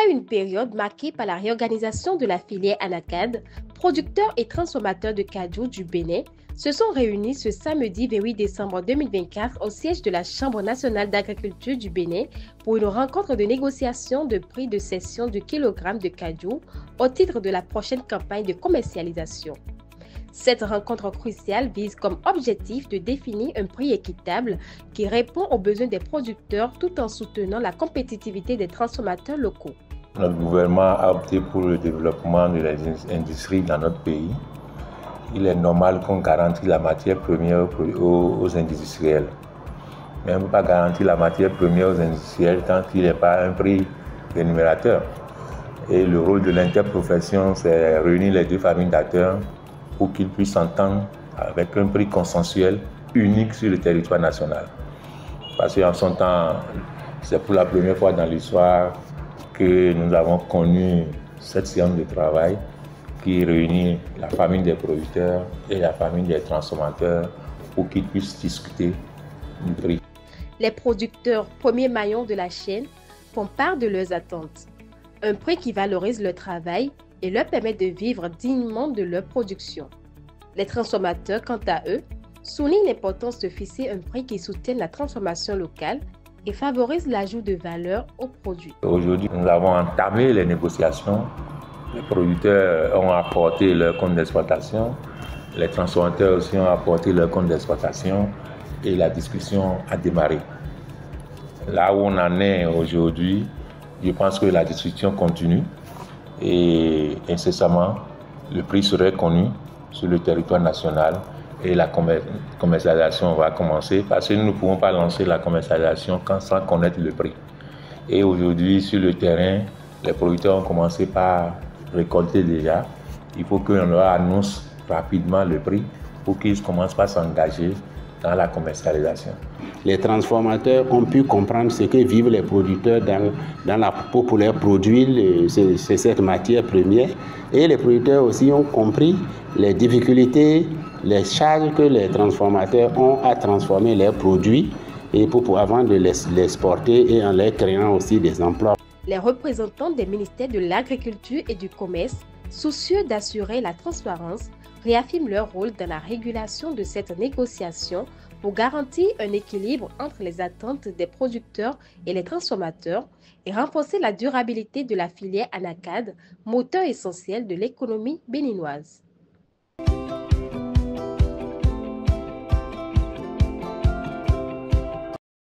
Après une période marquée par la réorganisation de la filière Anacad, producteurs et transformateurs de cajou du Bénin se sont réunis ce samedi 28 décembre 2024 au siège de la Chambre nationale d'agriculture du Bénin pour une rencontre de négociation de prix de cession du kilogramme de cajou au titre de la prochaine campagne de commercialisation. Cette rencontre cruciale vise comme objectif de définir un prix équitable qui répond aux besoins des producteurs tout en soutenant la compétitivité des transformateurs locaux. Notre gouvernement a opté pour le développement de l'industrie dans notre pays. Il est normal qu'on garantisse la matière première aux industriels. Mais on ne peut pas garantir la matière première aux industriels tant qu'il n'y a pas un prix rémunérateur. Et le rôle de l'interprofession, c'est réunir les deux familles d'acteurs pour qu'ils puissent s'entendre avec un prix consensuel unique sur le territoire national. Parce qu'en son temps, c'est pour la première fois dans l'histoire que nous avons connu cette séance de travail qui réunit la famille des producteurs et la famille des transformateurs pour qu'ils puissent discuter du prix. Les producteurs, premiers maillons de la chaîne, font part de leurs attentes. Un prix qui valorise leur travail et leur permet de vivre dignement de leur production. Les transformateurs, quant à eux, soulignent l'importance de fixer un prix qui soutienne la transformation locale et favorise l'ajout de valeur aux produits. Aujourd'hui, nous avons entamé les négociations. Les producteurs ont apporté leur compte d'exploitation, les transformateurs aussi ont apporté leur compte d'exploitation et la discussion a démarré. Là où on en est aujourd'hui, je pense que la discussion continue et incessamment, le prix serait connu sur le territoire national et la commercialisation va commencer parce que nous ne pouvons pas lancer la commercialisation sans connaître le prix. Et aujourd'hui, sur le terrain, les producteurs ont commencé par récolter déjà. Il faut qu'on leur annonce rapidement le prix pour qu'ils commencent par s'engager dans la commercialisation. Les transformateurs ont pu comprendre ce que vivent les producteurs pour leur produire cette matière première. Et les producteurs aussi ont compris les difficultés, les charges que les transformateurs ont à transformer leurs produits et avant de l'exporter et en leur créant aussi des emplois. Les représentants des ministères de l'Agriculture et du Commerce, soucieux d'assurer la transparence, réaffirment leur rôle dans la régulation de cette négociation pour garantir un équilibre entre les attentes des producteurs et les transformateurs et renforcer la durabilité de la filière Anacad, moteur essentiel de l'économie béninoise.